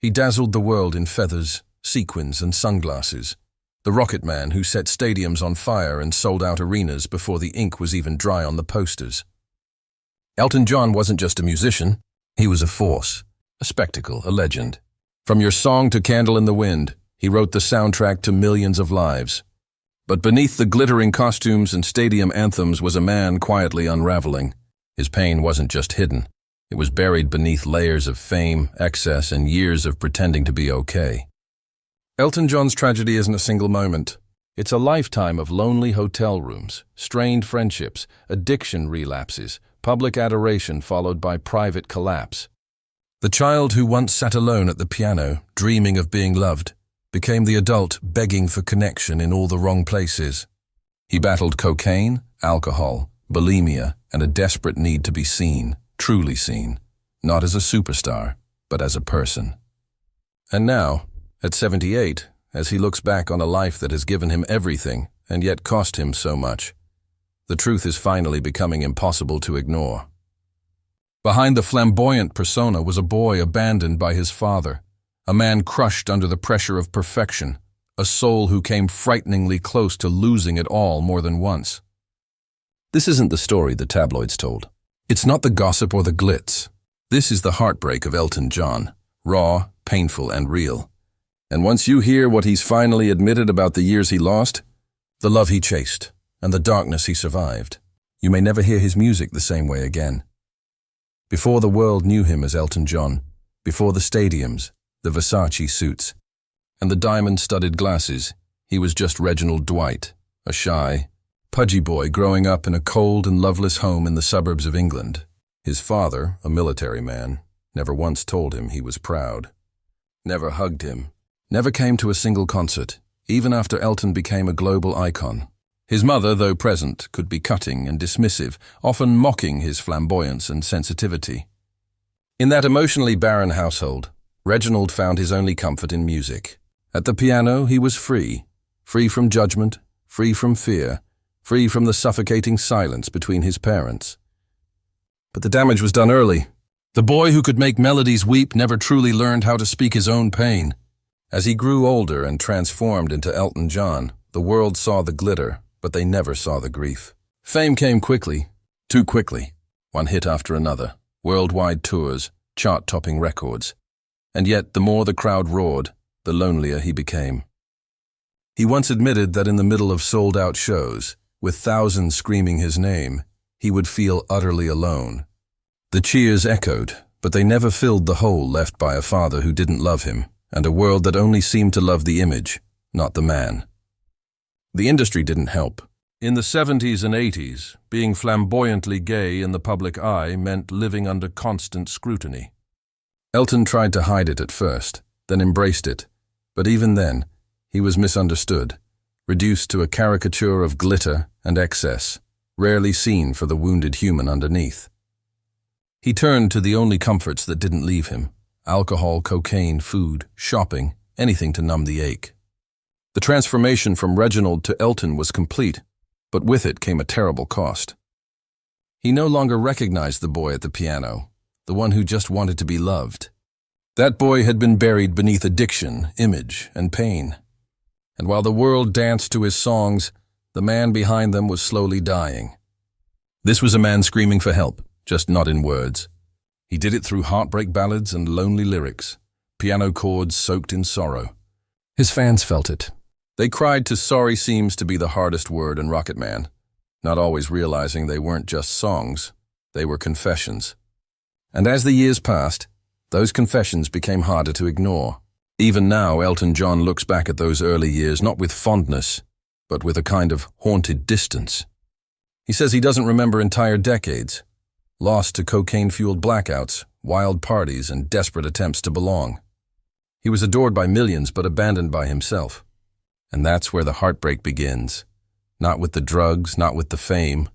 He dazzled the world in feathers, sequins, and sunglasses. The rocket man who set stadiums on fire and sold out arenas before the ink was even dry on the posters. Elton John wasn't just a musician. He was a force, a spectacle, a legend. From Your Song to Candle in the Wind, he wrote the soundtrack to millions of lives. But beneath the glittering costumes and stadium anthems was a man quietly unraveling. His pain wasn't just hidden. It was buried beneath layers of fame, excess, and years of pretending to be okay. Elton John's tragedy isn't a single moment. It's a lifetime of lonely hotel rooms, strained friendships, addiction relapses, public adoration followed by private collapse. The child who once sat alone at the piano, dreaming of being loved, became the adult begging for connection in all the wrong places. He battled cocaine, alcohol, bulimia, and a desperate need to be seen, truly seen, not as a superstar, but as a person. And now, at 78, as he looks back on a life that has given him everything and yet cost him so much, the truth is finally becoming impossible to ignore. Behind the flamboyant persona was a boy abandoned by his father, a man crushed under the pressure of perfection, a soul who came frighteningly close to losing it all more than once. This isn't the story the tabloids told. It's not the gossip or the glitz. This is the heartbreak of Elton John, raw, painful, and real. And once you hear what he's finally admitted about the years he lost, the love he chased, and the darkness he survived, you may never hear his music the same way again. Before the world knew him as Elton John, before the stadiums, the Versace suits, and the diamond-studded glasses, he was just Reginald Dwight, a shy, pudgy boy growing up in a cold and loveless home in the suburbs of England. His father, a military man, never once told him he was proud, never hugged him, never came to a single concert, even after Elton became a global icon. His mother, though present, could be cutting and dismissive, often mocking his flamboyance and sensitivity. In that emotionally barren household, Reginald found his only comfort in music. At the piano, he was free from judgment, free from fear, free from the suffocating silence between his parents. But the damage was done early. The boy who could make melodies weep never truly learned how to speak his own pain. As he grew older and transformed into Elton John, the world saw the glitter, but they never saw the grief. Fame came quickly, too quickly, one hit after another, worldwide tours, chart-topping records. And yet, the more the crowd roared, the lonelier he became. He once admitted that in the middle of sold-out shows, with thousands screaming his name, he would feel utterly alone. The cheers echoed, but they never filled the hole left by a father who didn't love him, and a world that only seemed to love the image, not the man. The industry didn't help. In the 70s and 80s, being flamboyantly gay in the public eye meant living under constant scrutiny. Elton tried to hide it at first, then embraced it, but even then, he was misunderstood, reduced to a caricature of glitter and excess, rarely seen for the wounded human underneath. He turned to the only comforts that didn't leave him: alcohol, cocaine, food, shopping, anything to numb the ache. The transformation from Reginald to Elton was complete, but with it came a terrible cost. He no longer recognized the boy at the piano, the one who just wanted to be loved. That boy had been buried beneath addiction, image, and pain. And while the world danced to his songs, the man behind them was slowly dying. This was a man screaming for help, just not in words. He did it through heartbreak ballads and lonely lyrics, piano chords soaked in sorrow. His fans felt it. They cried to "Sorry" seems to be the hardest word in Rocket Man, not always realizing they weren't just songs, they were confessions. And as the years passed, those confessions became harder to ignore. Even now, Elton John looks back at those early years not with fondness, but with a kind of haunted distance. He says he doesn't remember entire decades, lost to cocaine-fueled blackouts, wild parties, and desperate attempts to belong. He was adored by millions, but abandoned by himself. And that's where the heartbreak begins. Not with the drugs, not with the fame,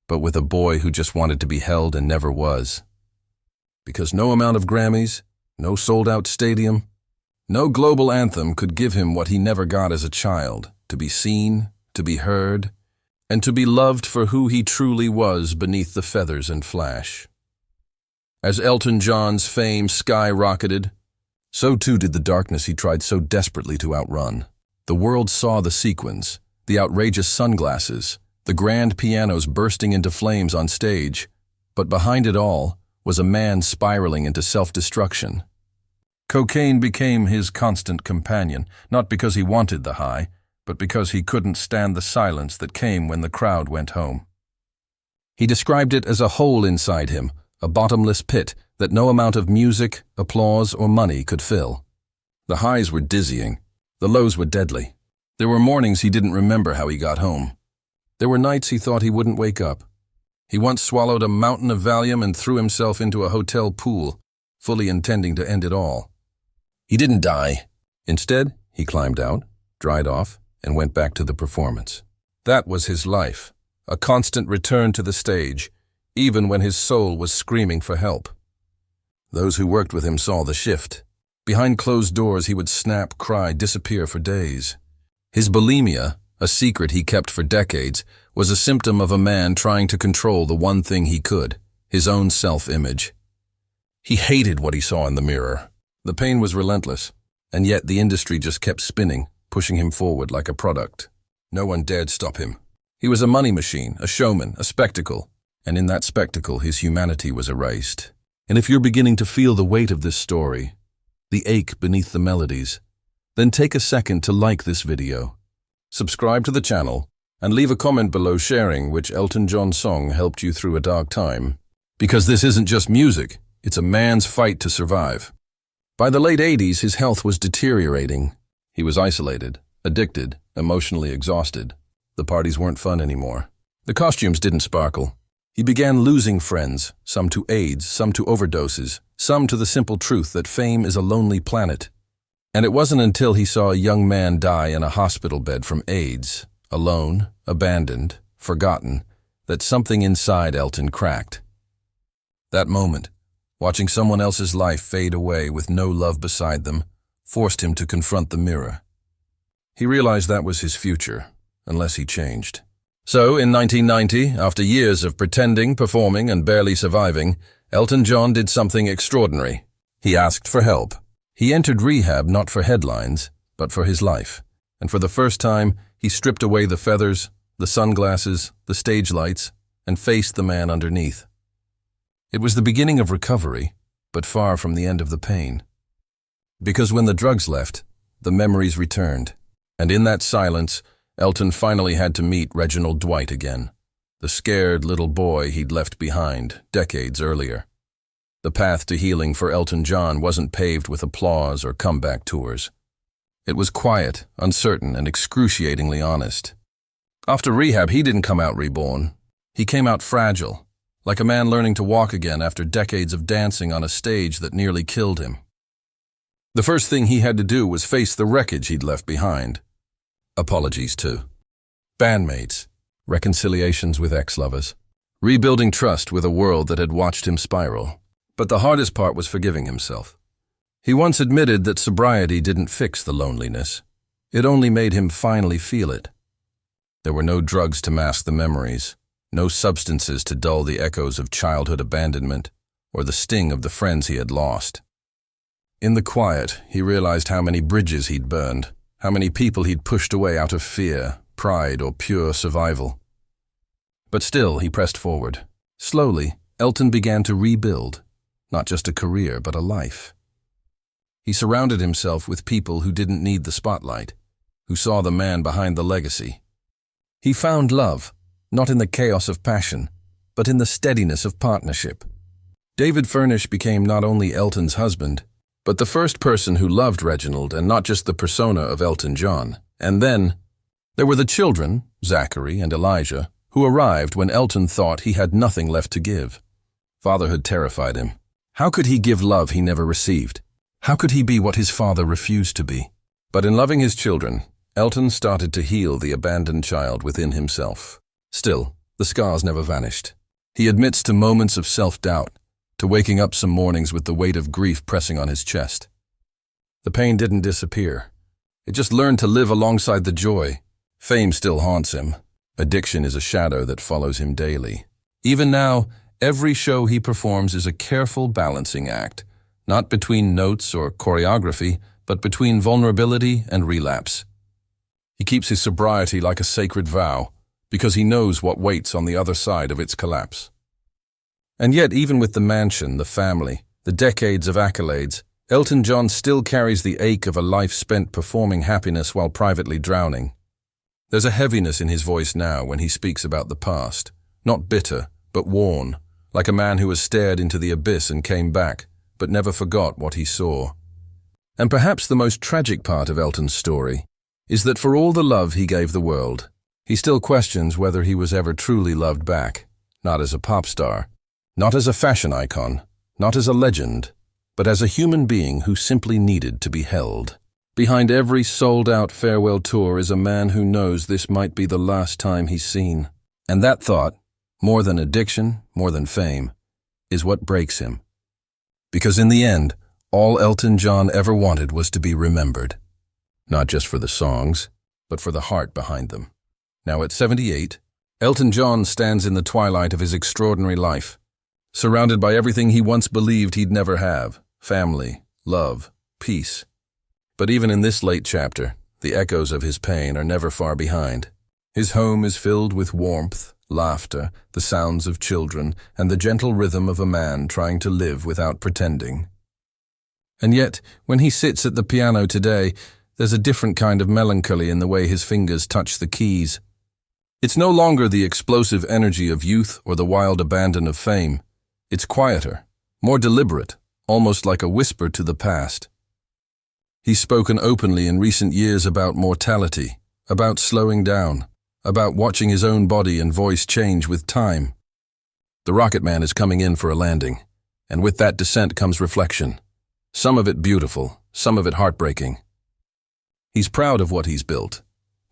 but with a boy who just wanted to be held and never was. Because no amount of Grammys, no sold-out stadium, no global anthem could give him what he never got as a child: to be seen, to be heard, and to be loved for who he truly was beneath the feathers and flash. As Elton John's fame skyrocketed, So too did the darkness he tried so desperately to outrun. The world saw the sequins, the outrageous sunglasses, the grand pianos bursting into flames on stage, but behind it all was a man spiraling into self-destruction. Cocaine became his constant companion, not because he wanted the high, but because he couldn't stand the silence that came when the crowd went home. He described it as a hole inside him, a bottomless pit that no amount of music, applause, or money could fill. The highs were dizzying. The lows were deadly. There were mornings he didn't remember how he got home. There were nights he thought he wouldn't wake up. He once swallowed a mountain of Valium and threw himself into a hotel pool, fully intending to end it all. He didn't die. Instead, he climbed out, dried off, and went back to the performance. That was his life, a constant return to the stage, even when his soul was screaming for help. Those who worked with him saw the shift. Behind closed doors, he would snap, cry, disappear for days. His bulimia, a secret he kept for decades, was a symptom of a man trying to control the one thing he could, his own self-image. He hated what he saw in the mirror. The pain was relentless, and yet the industry just kept spinning, pushing him forward like a product. No one dared stop him. He was a money machine, a showman, a spectacle, and in that spectacle his humanity was erased. And if you're beginning to feel the weight of this story, the ache beneath the melodies, then take a second to like this video, subscribe to the channel, and leave a comment below sharing which Elton John song helped you through a dark time. Because this isn't just music, it's a man's fight to survive. By the late 80s, his health was deteriorating. He was isolated, addicted, emotionally exhausted. The parties weren't fun anymore. The costumes didn't sparkle. He began losing friends, some to AIDS, some to overdoses, some to the simple truth that fame is a lonely planet. And it wasn't until he saw a young man die in a hospital bed from AIDS, alone, abandoned, forgotten, that something inside Elton cracked. That moment, watching someone else's life fade away with no love beside them, forced him to confront the mirror. He realized that was his future, unless he changed. So, in 1990, after years of pretending, performing, and barely surviving, Elton John did something extraordinary. He asked for help. He entered rehab not for headlines, but for his life. And for the first time, he stripped away the feathers, the sunglasses, the stage lights, and faced the man underneath. It was the beginning of recovery, but far from the end of the pain. Because when the drugs left, the memories returned. And in that silence, Elton finally had to meet Reginald Dwight again, the scared little boy he'd left behind decades earlier. The path to healing for Elton John wasn't paved with applause or comeback tours. It was quiet, uncertain, and excruciatingly honest. After rehab, he didn't come out reborn. He came out fragile, like a man learning to walk again after decades of dancing on a stage that nearly killed him. The first thing he had to do was face the wreckage he'd left behind. Apologies too. Bandmates, reconciliations with ex-lovers, rebuilding trust with a world that had watched him spiral. But the hardest part was forgiving himself. He once admitted that sobriety didn't fix the loneliness. It only made him finally feel it. There were no drugs to mask the memories, no substances to dull the echoes of childhood abandonment or the sting of the friends he had lost. In the quiet, he realized how many bridges he'd burned, how many people he'd pushed away out of fear, pride, or pure survival. But still, he pressed forward. Slowly, Elton began to rebuild, not just a career, but a life. He surrounded himself with people who didn't need the spotlight, who saw the man behind the legacy. He found love, not in the chaos of passion, but in the steadiness of partnership. David Furnish became not only Elton's husband, but the first person who loved Reginald and not just the persona of Elton John. And then, there were the children, Zachary and Elijah, who arrived when Elton thought he had nothing left to give. Fatherhood terrified him. How could he give love he never received? How could he be what his father refused to be? But in loving his children, Elton started to heal the abandoned child within himself. Still, the scars never vanished. He admits to moments of self-doubt, to waking up some mornings with the weight of grief pressing on his chest. The pain didn't disappear. It just learned to live alongside the joy. Fame still haunts him. Addiction is a shadow that follows him daily. Even now, every show he performs is a careful balancing act, Not between notes or choreography, but between vulnerability and relapse. He keeps his sobriety like a sacred vow, because he knows what waits on the other side of its collapse. And yet, even with the mansion, the family, the decades of accolades, Elton John still carries the ache of a life spent performing happiness while privately drowning. There's a heaviness in his voice now when he speaks about the past, not bitter, but worn, like a man who has stared into the abyss and came back, but never forgot what he saw. And perhaps the most tragic part of Elton's story is that for all the love he gave the world, he still questions whether he was ever truly loved back, not as a pop star, not as a fashion icon, not as a legend, but as a human being who simply needed to be held. Behind every sold-out farewell tour is a man who knows this might be the last time he's seen. And that thought, more than addiction, more than fame, is what breaks him. Because in the end, all Elton John ever wanted was to be remembered. Not just for the songs, but for the heart behind them. Now at 78, Elton John stands in the twilight of his extraordinary life, surrounded by everything he once believed he'd never have: family, love, peace. But even in this late chapter, the echoes of his pain are never far behind. His home is filled with warmth, laughter, the sounds of children, and the gentle rhythm of a man trying to live without pretending. And yet, when he sits at the piano today, there's a different kind of melancholy in the way his fingers touch the keys. It's no longer the explosive energy of youth or the wild abandon of fame. It's quieter, more deliberate, almost like a whisper to the past. He's spoken openly in recent years about mortality, about slowing down, about watching his own body and voice change with time. The Rocket Man is coming in for a landing, and with that descent comes reflection. Some of it beautiful, some of it heartbreaking. He's proud of what he's built: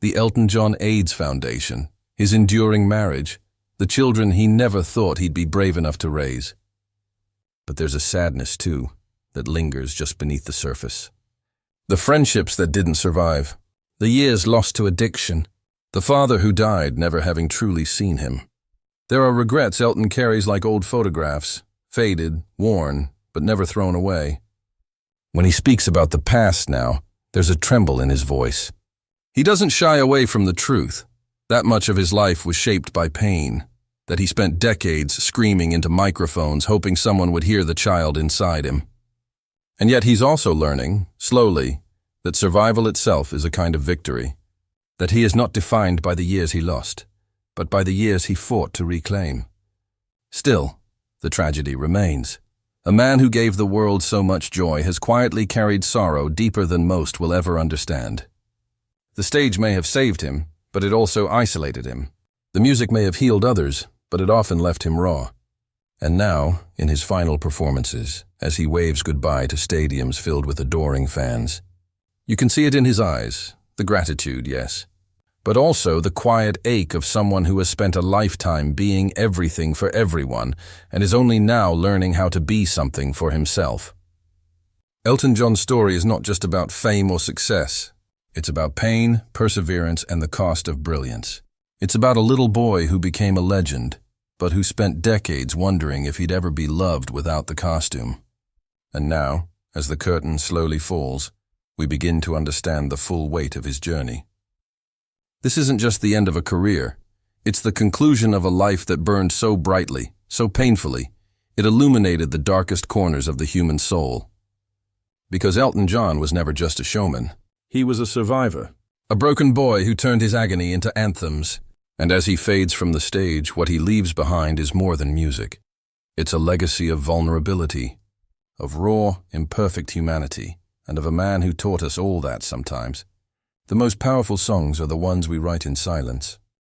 the Elton John AIDS Foundation, his enduring marriage, the children he never thought he'd be brave enough to raise. But there's a sadness, too, that lingers just beneath the surface. The friendships that didn't survive, the years lost to addiction, the father who died never having truly seen him. There are regrets Elton carries like old photographs, faded, worn, but never thrown away. When he speaks about the past now, there's a tremble in his voice. He doesn't shy away from the truth. That much of his life was shaped by pain, that he spent decades screaming into microphones hoping someone would hear the child inside him. And yet he's also learning, slowly, that survival itself is a kind of victory, that he is not defined by the years he lost, but by the years he fought to reclaim. Still, the tragedy remains. A man who gave the world so much joy has quietly carried sorrow deeper than most will ever understand. The stage may have saved him, but it also isolated him. The music may have healed others, but it often left him raw. And now, in his final performances, as he waves goodbye to stadiums filled with adoring fans, you can see it in his eyes, the gratitude, yes, but also the quiet ache of someone who has spent a lifetime being everything for everyone and is only now learning how to be something for himself. Elton John's story is not just about fame or success. It's about pain, perseverance, and the cost of brilliance. It's about a little boy who became a legend, but who spent decades wondering if he'd ever be loved without the costume. And now, as the curtain slowly falls, we begin to understand the full weight of his journey. This isn't just the end of a career. It's the conclusion of a life that burned so brightly, so painfully, it illuminated the darkest corners of the human soul. Because Elton John was never just a showman. He was a survivor, a broken boy who turned his agony into anthems. And as he fades from the stage, what he leaves behind is more than music. It's a legacy of vulnerability, of raw, imperfect humanity, and of a man who taught us all that sometimes. The most powerful songs are the ones we write in silence.